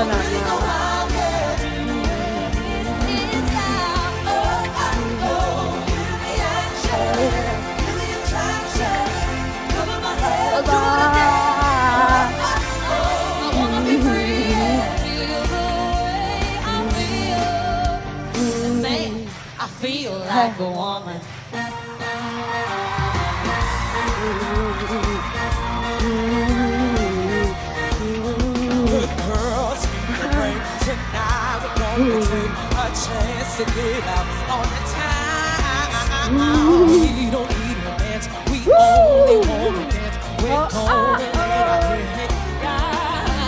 no, no. I feel like a woman. Girls, break tonight. We're gonna take a chance to get out on the time. We don't need romance. We only want to dance. We're gonna let our head